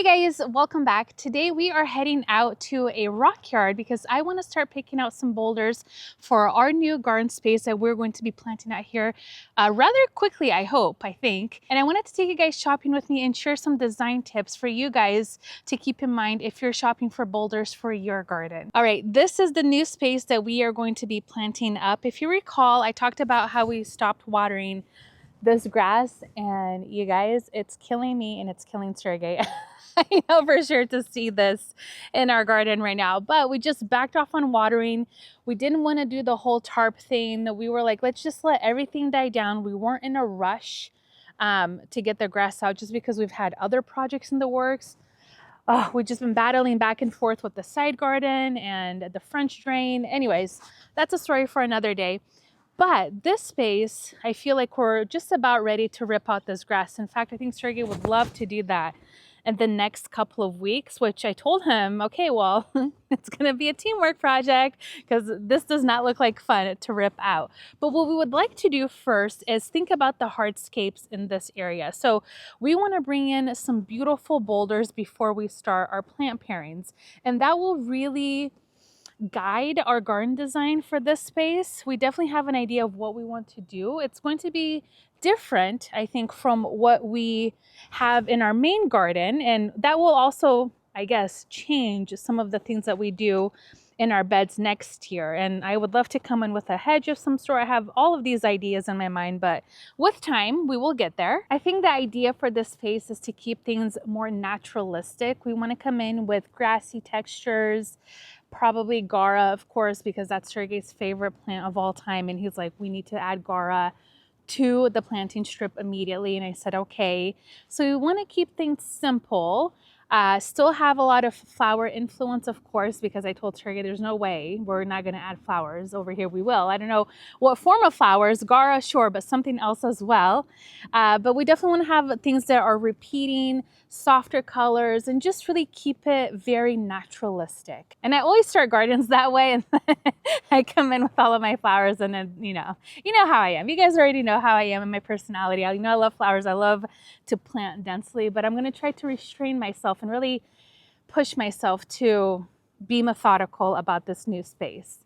Hey guys, welcome back. Today we are heading out to a rock yard because I want to start picking out some boulders for our new garden space that we're going to be planting out here rather quickly, I think. And I wanted to take you guys shopping with me and share some design tips for you guys to keep in mind if you're shopping for boulders for your garden. All right, this is the new space that we are going to be planting up. If you recall, I talked about how we stopped watering this grass, and you guys, it's killing me and it's killing Sergey. I know for sure to see this in our garden right now, but we just backed off on watering. We didn't want to do the whole tarp thing. We were like, let's just let everything die down. We weren't in a rush to get the grass out just because we've had other projects in the works. We've just been battling back and forth with the side garden and the French drain. Anyways, that's a story for another day. But this space, I feel like we're just about ready to rip out this grass. In fact, I think Sergey would love to do that in the next couple of weeks, which I told him, okay, well, it's going to be a teamwork project because this does not look like fun to rip out. But what we would like to do first is think about the hardscapes in this area. So we want to bring in some beautiful boulders before we start our plant pairings. And that will really guide our garden design for this space. We definitely have an idea of what we want to do. It's going to be different, I think, from what we have in our main garden, and that will also, I guess, change some of the things that we do in our beds next year. And I would love to come in with a hedge of some sort. I have all of these ideas in my mind, but with time we will get there. I think the idea for this space is to keep things more naturalistic. We want to come in with grassy textures, probably Gara, of course, because that's Sergey's favorite plant of all time. And he's like, we need to add Gara to the planting strip immediately. And I said, okay. So we want to keep things simple. Still have a lot of flower influence, of course, because I told Sergey there's no way we're not going to add flowers over here. We will. I don't know what form of flowers, Gara, sure, but something else as well. But we definitely want to have things that are repeating, softer colors, and just really keep it very naturalistic. And I always start gardens that way, and I come in with all of my flowers, and then you know how I am. You guys already know how I am and my personality. I love flowers. I love to plant densely, but I'm going to try to restrain myself and really push myself to be methodical about this new space.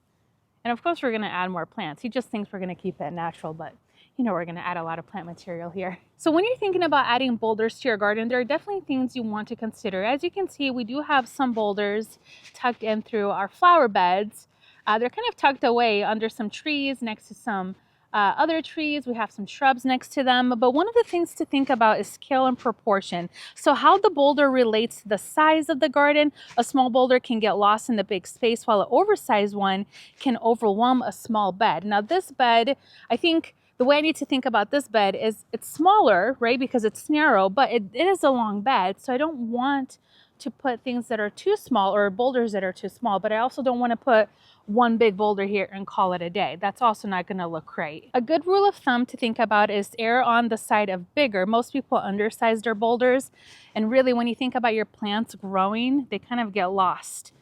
And of course, we're going to add more plants. He just thinks we're going to keep it natural, but we're going to add a lot of plant material here. So when you're thinking about adding boulders to your garden, there are definitely things you want to consider. As you can see, we do have some boulders tucked in through our flower beds. They're kind of tucked away under some trees next to some other trees. We have some shrubs next to them, but one of the things to think about is scale and proportion. So how the boulder relates to the size of the garden. A small boulder can get lost in the big space, while an oversized one can overwhelm a small bed. Now this bed, I think the way I need to think about this bed is it's smaller, right? Because it's narrow, but it is a long bed. So I don't want to put things that are too small or boulders that are too small, but I also don't want to put one big boulder here and call it a day. That's also not going to look great. A good rule of thumb to think about is err on the side of bigger. Most people undersize their boulders, and really when you think about your plants growing, they kind of get lost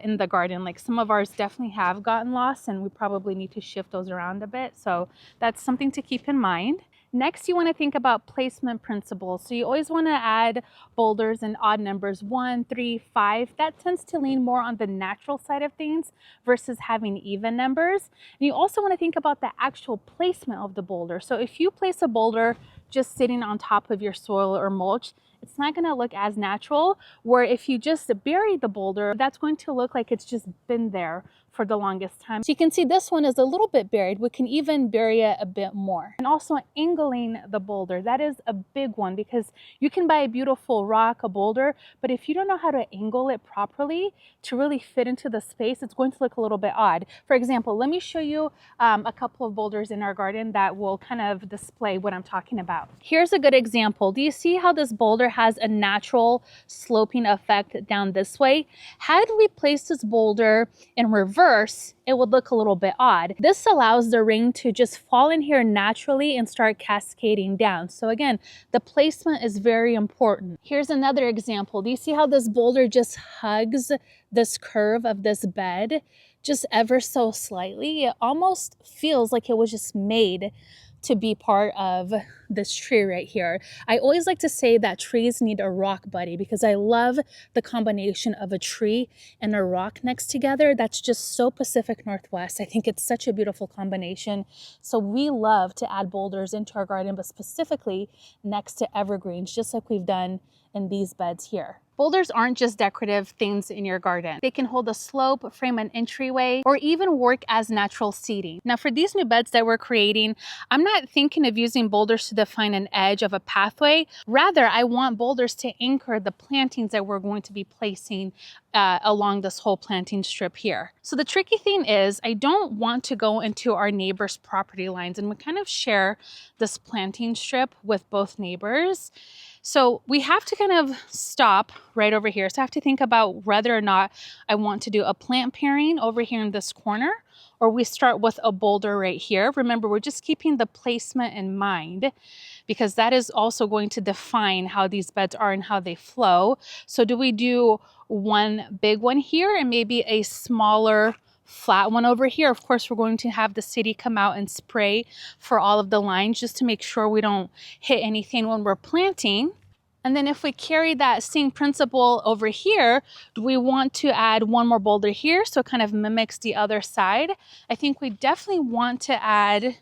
in the garden. Like some of ours definitely have gotten lost, and we probably need to shift those around a bit. So that's something to keep in mind. Next, you want to think about placement principles. So you always want to add boulders in odd numbers, 1, 3, 5. That tends to lean more on the natural side of things versus having even numbers. And you also want to think about the actual placement of the boulder. So if you place a boulder just sitting on top of your soil or mulch, it's not going to look as natural, where if you just bury the boulder, that's going to look like it's just been there for the longest time. So you can see this one is a little bit buried. We can even bury it a bit more. And also angling the boulder, that is a big one, because you can buy a beautiful rock, a boulder, but if you don't know how to angle it properly to really fit into the space, it's going to look a little bit odd. For example, let me show you a couple of boulders in our garden that will kind of display what I'm talking about. Here's a good example. Do you see how this boulder has a natural sloping effect down this way? Had we placed this boulder in reverse, it would look a little bit odd. This allows the rain to just fall in here naturally and start cascading down. So again, the placement is very important. Here's another example. Do you see how this boulder just hugs this curve of this bed just ever so slightly? It almost feels like it was just made to be part of this tree right here. I always like to say that trees need a rock buddy because I love the combination of a tree and a rock next together. That's just so Pacific Northwest. I think it's such a beautiful combination. So we love to add boulders into our garden, but specifically next to evergreens, just like we've done in these beds here. Boulders aren't just decorative things in your garden. They can hold a slope, frame an entryway, or even work as natural seating. Now for these new beds that we're creating, I'm not thinking of using boulders to define an edge of a pathway. Rather, I want boulders to anchor the plantings that we're going to be placing along this whole planting strip here. So the tricky thing is I don't want to go into our neighbors' property lines, and we kind of share this planting strip with both neighbors. So we have to kind of stop right over here. So I have to think about whether or not I want to do a plant pairing over here in this corner, or we start with a boulder right here. Remember, we're just keeping the placement in mind because that is also going to define how these beds are and how they flow. So do we do one big one here and maybe a smaller flat one over here? Of course, we're going to have the city come out and spray for all of the lines just to make sure we don't hit anything when we're planting. And then if we carry that same principle over here, do we want to add one more boulder here so it kind of mimics the other side? I think we definitely want to add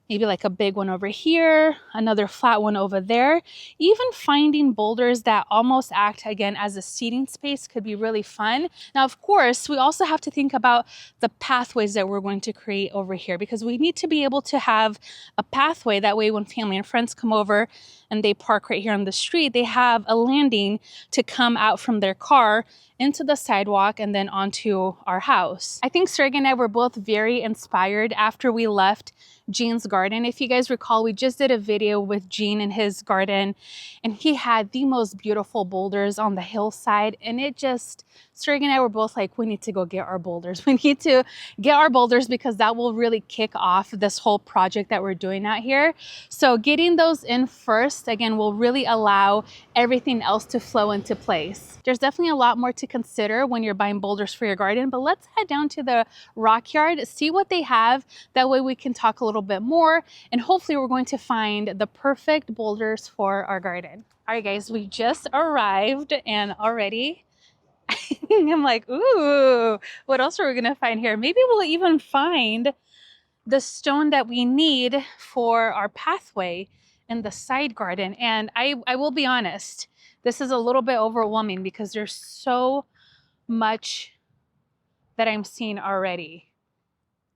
maybe like a big one over here, another flat one over there. Even finding boulders that almost act again as a seating space could be really fun. Now, of course, we also have to think about the pathways that we're going to create over here because we need to be able to have a pathway. That way when family and friends come over and they park right here on the street, they have a landing to come out from their car into the sidewalk and then onto our house. I think Sergey and I were both very inspired after we left Gene's garden. If you guys recall, we just did a video with Gene in his garden and he had the most beautiful boulders on the hillside, and it just, Sergey and I were both like, we need to go get our boulders. We need to get our boulders because that will really kick off this whole project that we're doing out here. So getting those in first, again, will really allow everything else to flow into place. There's definitely a lot more to consider when you're buying boulders for your garden, but let's head down to the rock yard, see what they have. That way we can talk a little bit more, and hopefully we're going to find the perfect boulders for our garden. All right, guys, we just arrived and already I'm like, ooh, what else are we gonna find here? Maybe we'll even find the stone that we need for our pathway in the side garden. And I will be honest, this is a little bit overwhelming because there's so much that I'm seeing already.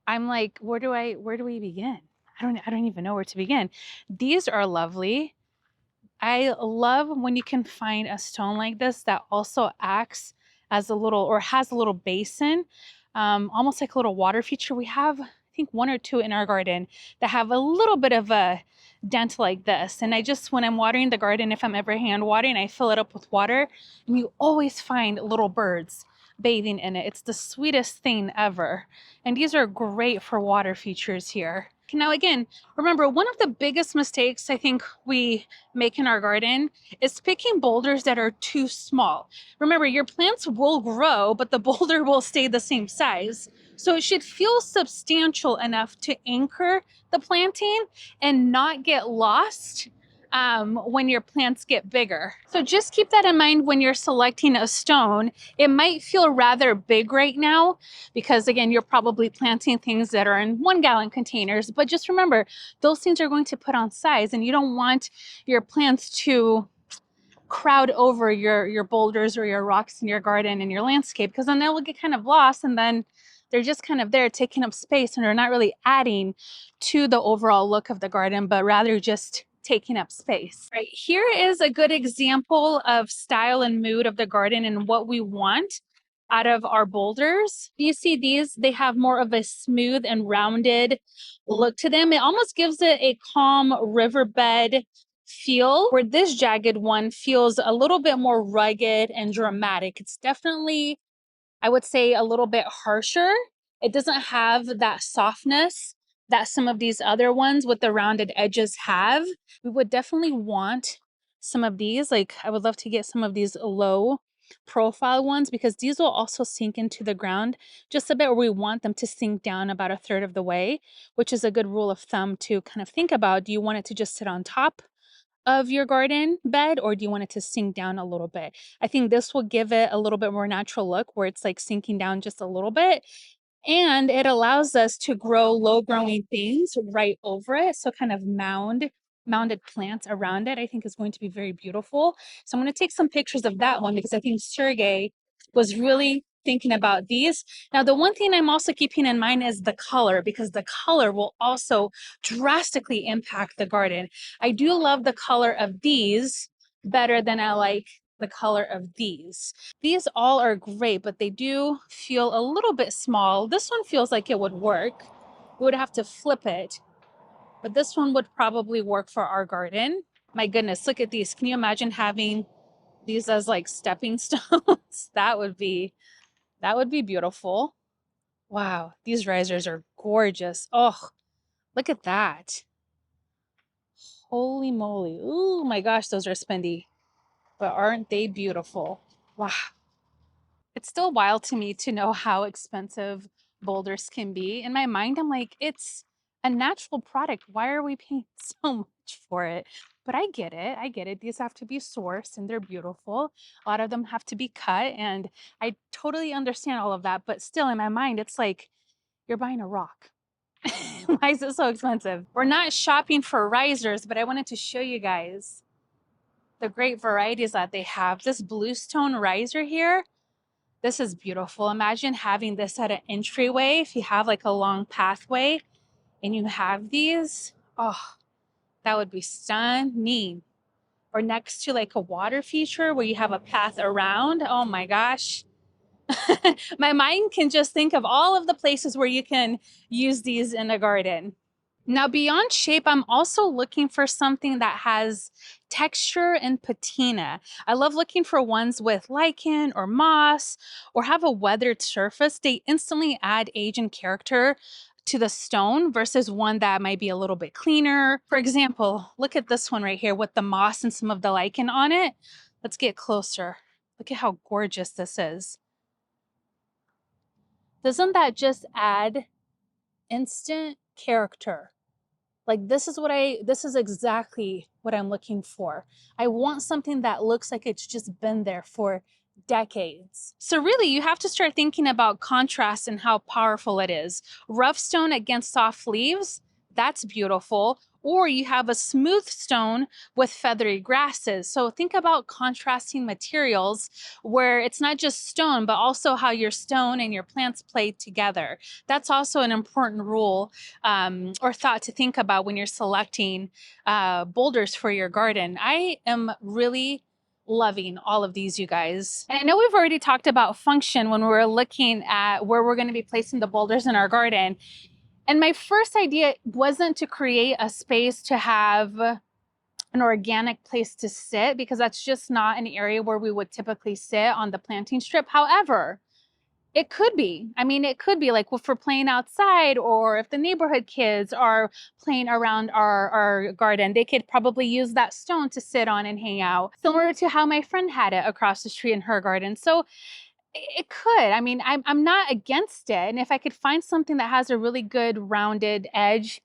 I'm like, where do we begin? I don't even know where to begin. These are lovely. I love when you can find a stone like this that also acts as a little, or has a little basin, almost like a little water feature. We have, I think, one or two in our garden that have a little bit of a dent like this. And I just, when I'm watering the garden, if I'm ever hand watering, I fill it up with water, and you always find little birds bathing in it. It's the sweetest thing ever. And these are great for water features here. Now, again, remember, one of the biggest mistakes I think we make in our garden is picking boulders that are too small. Remember, your plants will grow, but the boulder will stay the same size. So it should feel substantial enough to anchor the planting and not get lost when your plants get bigger. So just keep that in mind when you're selecting a stone. It might feel rather big right now because, again, you're probably planting things that are in 1-gallon containers, but just remember, those things are going to put on size, and you don't want your plants to crowd over your boulders or your rocks in your garden and your landscape, because then they will get kind of lost, and then they're just kind of there taking up space, and they're not really adding to the overall look of the garden, but rather just taking up space. Right here is a good example of style and mood of the garden and what we want out of our boulders. You see these, they have more of a smooth and rounded look to them. It almost gives it a calm riverbed feel, where this jagged one feels a little bit more rugged and dramatic. It's definitely, I would say, a little bit harsher. It doesn't have that softness that some of these other ones with the rounded edges have. We would definitely want some of these. Like, I would love to get some of these low profile ones, because these will also sink into the ground just a bit, or we want them to sink down about a third of the way, which is a good rule of thumb to kind of think about. Do you want it to just sit on top of your garden bed, or do you want it to sink down a little bit? I think this will give it a little bit more natural look where it's like sinking down just a little bit. And it allows us to grow low growing things right over it. So kind of mounded plants around it, I think is going to be very beautiful. So I'm going to take some pictures of that one because I think Sergey was really thinking about these. Now, the one thing I'm also keeping in mind is the color, because the color will also drastically impact the garden. I do love the color of these better than I like the color of these. These all are great, but they do feel a little bit small. This one feels like it would work. We would have to flip it, but this one would probably work for our garden. My goodness, look at these. Can you imagine having these as like stepping stones? That would be beautiful. Wow, these risers are gorgeous. Oh, look at that. Holy moly. Oh my gosh, those are spendy. But aren't they beautiful? Wow. It's still wild to me to know how expensive boulders can be. In my mind, I'm like, it's a natural product. Why are we paying so much for it? But I get it. I get it. These have to be sourced and they're beautiful. A lot of them have to be cut. And I totally understand all of that. But still, in my mind, it's like you're buying a rock. Why is it so expensive? We're not shopping for risers, but I wanted to show you guys the great varieties that they have. This bluestone riser here, this is beautiful. Imagine having this at an entryway. If you have like a long pathway and you have these, oh, that would be stunning. Or next to like a water feature where you have a path around. Oh my gosh. My mind can just think of all of the places where you can use these in a garden. Now, beyond shape, I'm also looking for something that has texture and patina. I love looking for ones with lichen or moss or have a weathered surface. They instantly add age and character to the stone versus one that might be a little bit cleaner. For example, look at this one right here with the moss and some of the lichen on it. Let's get closer. Look at how gorgeous this is. Doesn't that just add instant character? Like this is exactly what I'm looking for. I want something that looks like it's just been there for decades. So really, you have to start thinking about contrast and how powerful it is. Rough stone against soft leaves, that's beautiful. Or you have a smooth stone with feathery grasses. So think about contrasting materials where it's not just stone, but also how your stone and your plants play together. That's also an important rule or thought to think about when you're selecting boulders for your garden. I am really loving all of these, you guys. And I know we've already talked about function when we were looking at where we're going to be placing the boulders in our garden. And my first idea wasn't to create a space to have an organic place to sit, because that's just not an area where we would typically sit on the planting strip. However, it could be. I mean, it could be like if we're playing outside, or if the neighborhood kids are playing around our garden, they could probably use that stone to sit on and hang out, similar to how my friend had it across the street in her garden. So it could. I mean, I'm not against it. And if I could find something that has a really good rounded edge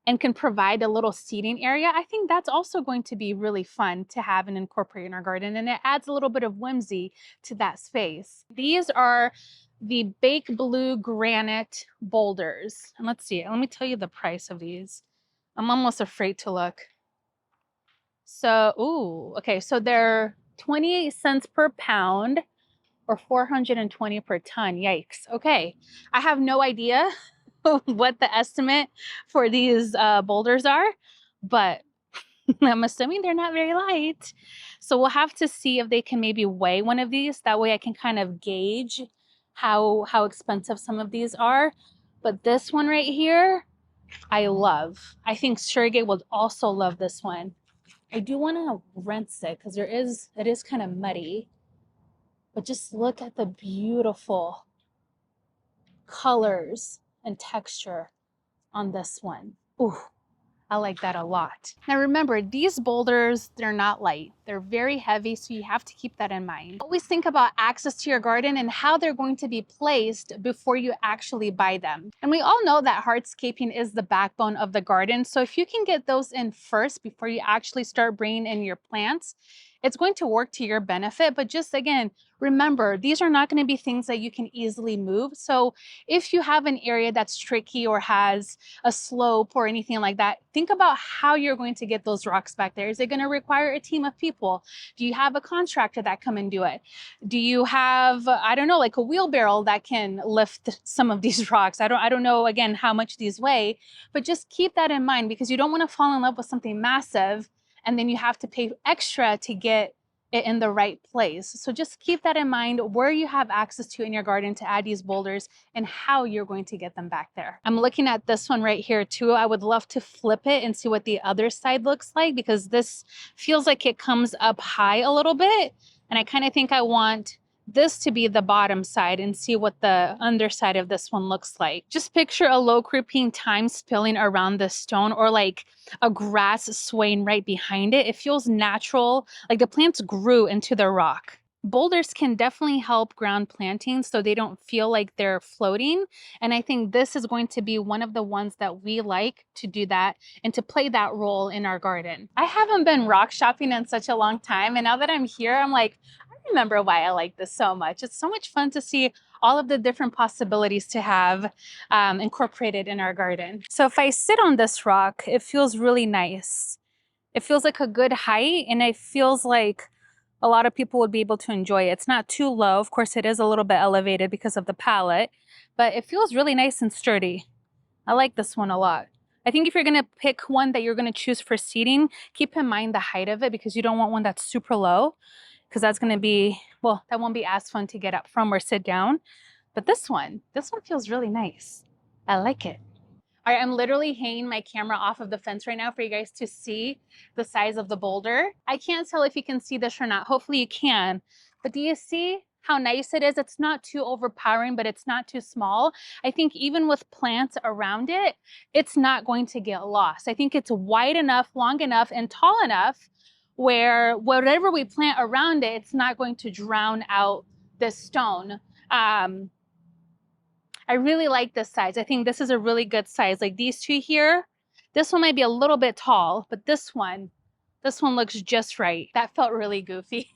and can provide a little seating area, I think that's also going to be really fun to have and incorporate in our garden. And it adds a little bit of whimsy to that space. These are the Bake Blue Granite Boulders. And let's see, let me tell you the price of these. I'm almost afraid to look. So, ooh, okay, so they're 28 cents per pound or 420 per ton. Yikes. Okay, I have no idea what the estimate for these boulders are, but I'm assuming they're not very light. So we'll have to see if they can maybe weigh one of these. That way I can kind of gauge how expensive some of these are. But this one right here, I love. I think Sergey would also love this one. I do want to rinse it because it is kind of muddy. But just look at the beautiful colors and texture on this one. Ooh, I like that a lot. Now remember, these boulders, they're not light. They're very heavy, so you have to keep that in mind. Always think about access to your garden and how they're going to be placed before you actually buy them. And we all know that hardscaping is the backbone of the garden. So if you can get those in first before you actually start bringing in your plants, it's going to work to your benefit. But just again, remember, these are not going to be things that you can easily move. So if you have an area that's tricky or has a slope or anything like that, think about how you're going to get those rocks back there. Is it going to require a team of people? Do you have a contractor that come and do it? Do you have, I don't know, like a wheelbarrow that can lift some of these rocks? I don't know, again, how much these weigh, but just keep that in mind because you don't want to fall in love with something massive and then you have to pay extra to get it in the right place. So just keep that in mind where you have access to in your garden to add these boulders and how you're going to get them back there. I'm looking at this one right here too. I would love to flip it and see what the other side looks like because this feels like it comes up high a little bit. And I kind of think I want this to be the bottom side and see what the underside of this one looks like. Just picture a low creeping thyme spilling around the stone or like a grass swaying right behind it. It feels natural, like the plants grew into the rock. Boulders can definitely help ground plantings so they don't feel like they're floating. And I think this is going to be one of the ones that we like to do that and to play that role in our garden. I haven't been rock shopping in such a long time. And now that I'm here, I'm like, I remember why I like this so much. It's so much fun to see all of the different possibilities to have incorporated in our garden. So if I sit on this rock, it feels really nice. It feels like a good height and it feels like a lot of people would be able to enjoy it. It's not too low. Of course, it is a little bit elevated because of the palette, but it feels really nice and sturdy. I like this one a lot. I think if you're gonna pick one that you're gonna choose for seating, keep in mind the height of it because you don't want one that's super low because that's gonna be, well, that won't be as fun to get up from or sit down. But this one feels really nice. I like it. All right, I'm literally hanging my camera off of the fence right now for you guys to see the size of the boulder. I can't tell if you can see this or not. Hopefully you can. But do you see how nice it is? It's not too overpowering, but it's not too small. I think even with plants around it, it's not going to get lost. I think it's wide enough, long enough, and tall enough where whatever we plant around it, it's not going to drown out this stone. I really like this size. I think this is a really good size. Like these two here, this one might be a little bit tall, but this one looks just right. That felt really goofy.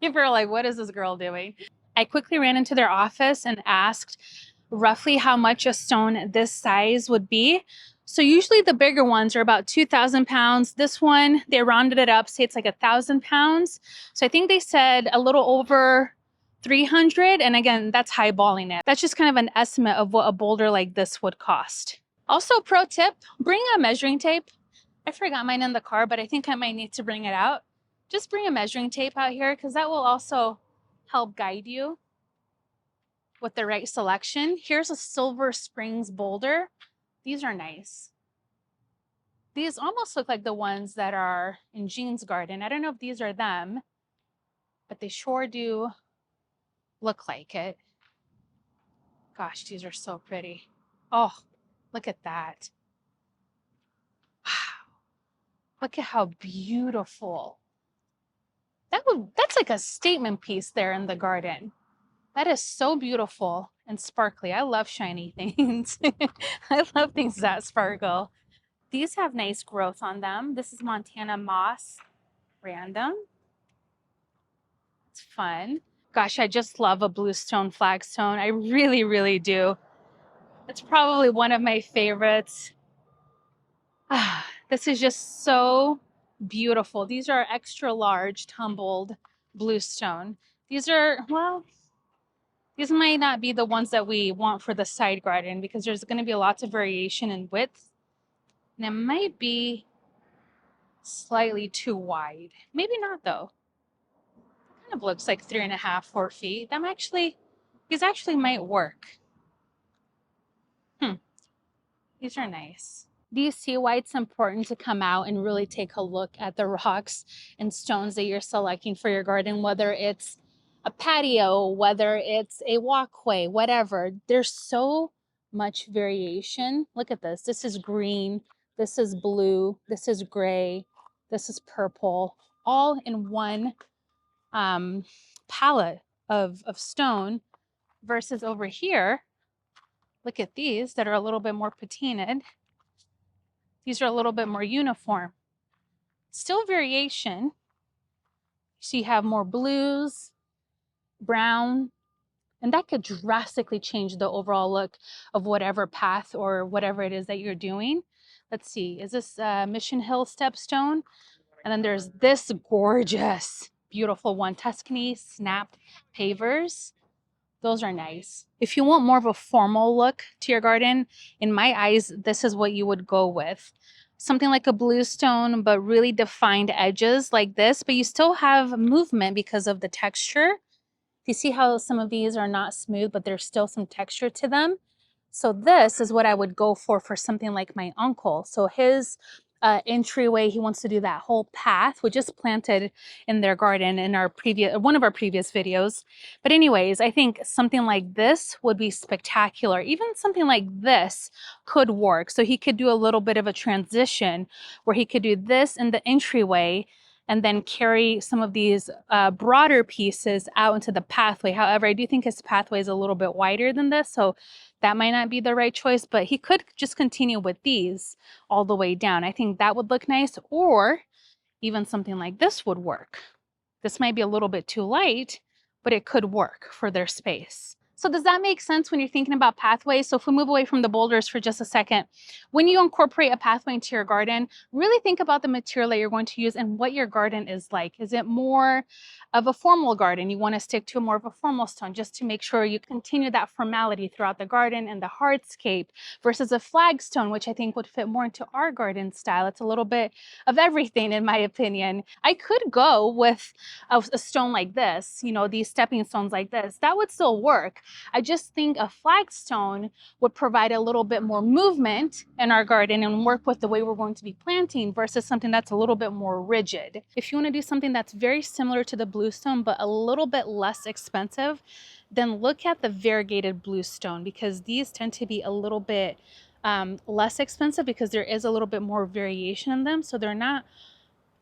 People are like, what is this girl doing? I quickly ran into their office and asked roughly how much a stone this size would be. So usually the bigger ones are about 2,000 pounds. This one, they rounded it up, say it's like 1,000 pounds. So I think they said a little over 300. And again, that's highballing it. That's just kind of an estimate of what a boulder like this would cost. Also, pro tip, bring a measuring tape. I forgot mine in the car, but I think I might need to bring it out. Just bring a measuring tape out here because that will also help guide you with the right selection. Here's a Silver Springs boulder. These are nice. These almost look like the ones that are in Jean's garden. I don't know if these are them, but they sure do look like it. Gosh, these are so pretty. Oh, look at that. Wow. Look at how beautiful. That's like a statement piece there in the garden. That is so beautiful and sparkly. I love shiny things. I love things that sparkle. These have nice growth on them. This is Montana moss, random. It's fun. Gosh, I just love a bluestone flagstone. I really, really do. It's probably one of my favorites. This is just so beautiful. These are extra large tumbled bluestone. These are, well, these might not be the ones that we want for the side garden because there's going to be lots of variation in width. And it might be slightly too wide. Maybe not though. It kind of looks like 3.5, 4 feet. These actually might work. These are nice. Do you see why it's important to come out and really take a look at the rocks and stones that you're selecting for your garden, whether it's a patio, whether it's a walkway, whatever. There's so much variation. Look at this. This is green. this is blue, this is gray, this is purple, all in one palette of stone, versus over here, look at these that are a little bit more patinaed. These are a little bit more uniform. Still variation. So you have more blues, brown, and that could drastically change the overall look of whatever path or whatever it is that you're doing. Let's see, is this Mission Hill stepstone? And then there's this gorgeous, beautiful one, Tuscany snapped pavers. Those are nice. If you want more of a formal look to your garden, in my eyes, this is what you would go with. Something like a bluestone, but really defined edges like this, but you still have movement because of the texture. You see how some of these are not smooth, but there's still some texture to them. So this is what I would go for something like my uncle. So his entryway, he wants to do that whole path, which is planted in their garden in our one of our previous videos. But anyways, I think something like this would be spectacular. Even something like this could work. So he could do a little bit of a transition where he could do this in the entryway and then carry some of these broader pieces out into the pathway. However, I do think his pathway is a little bit wider than this, so that might not be the right choice, but he could just continue with these all the way down. I think that would look nice, or even something like this would work. This might be a little bit too light, but it could work for their space. So does that make sense when you're thinking about pathways? So if we move away from the boulders for just a second, when you incorporate a pathway into your garden, really think about the material that you're going to use and what your garden is like. Is it more of a formal garden? You want to stick to more of a formal stone just to make sure you continue that formality throughout the garden, and the hardscape versus a flagstone, which I think would fit more into our garden style. It's a little bit of everything in my opinion. I could go with a stone like this, you know, these stepping stones like this. That would still work. I just think a flagstone would provide a little bit more movement in our garden and work with the way we're going to be planting versus something that's a little bit more rigid. If you want to do something that's very similar to the bluestone but a little bit less expensive, then look at the variegated bluestone, because these tend to be a little bit less expensive because there is a little bit more variation in them. So they're not,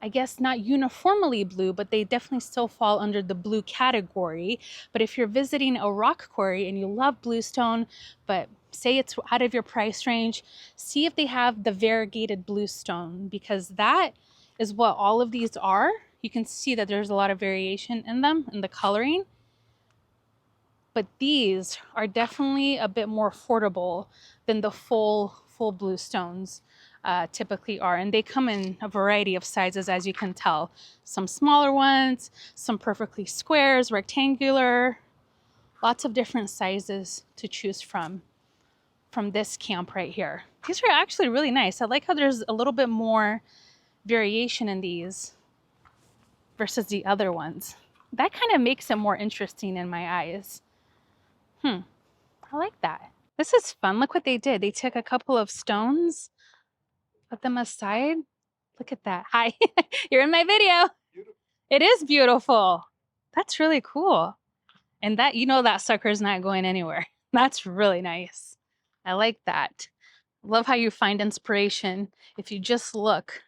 I guess, not uniformly blue, but they definitely still fall under the blue category. But if you're visiting a rock quarry and you love bluestone, but say it's out of your price range, see if they have the variegated bluestone, because that is what all of these are. You can see that there's a lot of variation in them, in the coloring. But these are definitely a bit more affordable than the full bluestones typically are. And they come in a variety of sizes, as you can tell. Some smaller ones, some perfectly squares, rectangular, lots of different sizes to choose from this camp right here. These are actually really nice. I like how there's a little bit more variation in these versus the other ones. That kind of makes it more interesting in my eyes. I like that. This is fun. Look what they did. They took a couple of stones, put them aside. Look at that. Hi, you're in my video. Beautiful. It is beautiful. That's really cool. And that, you know, that sucker's not going anywhere. That's really nice. I like that. Love how you find inspiration. If you just look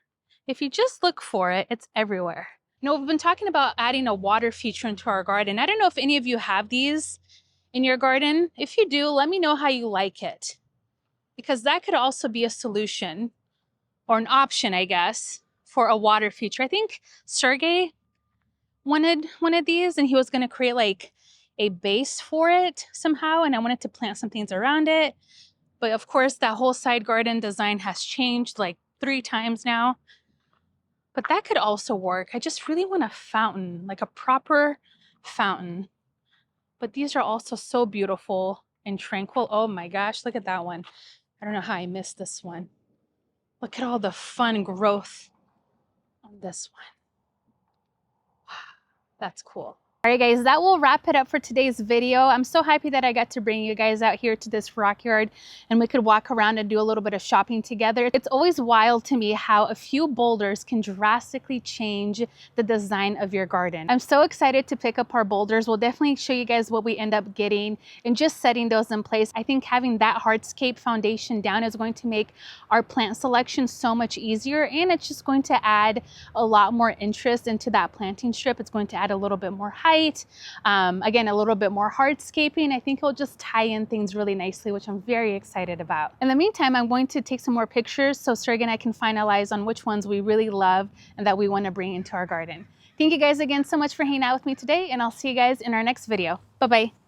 for it, it's everywhere. You know, we've been talking about adding a water feature into our garden. I don't know if any of you have these in your garden. If you do, let me know how you like it, because that could also be a solution or an option, I guess, for a water feature. I think Sergey wanted one of these, and he was going to create like a base for it somehow, and I wanted to plant some things around it. But of course, that whole side garden design has changed like 3 times now. But that could also work. I just really want a fountain, like a proper fountain. But these are also so beautiful and tranquil. Oh my gosh, look at that one. I don't know how I missed this one. Look at all the fun growth on this one. Wow, that's cool. All right, guys, that will wrap it up for today's video. I'm so happy that I got to bring you guys out here to this rock yard and we could walk around and do a little bit of shopping together. It's always wild to me how a few boulders can drastically change the design of your garden. I'm so excited to pick up our boulders. We'll definitely show you guys what we end up getting and just setting those in place. I think having that hardscape foundation down is going to make our plant selection so much easier, and it's just going to add a lot more interest into that planting strip. It's going to add a little bit more height. Again, a little bit more hardscaping. I think it'll just tie in things really nicely, which I'm very excited about. In the meantime, I'm going to take some more pictures so Sergey and I can finalize on which ones we really love and that we want to bring into our garden. Thank you guys again so much for hanging out with me today, and I'll see you guys in our next video. Bye-bye.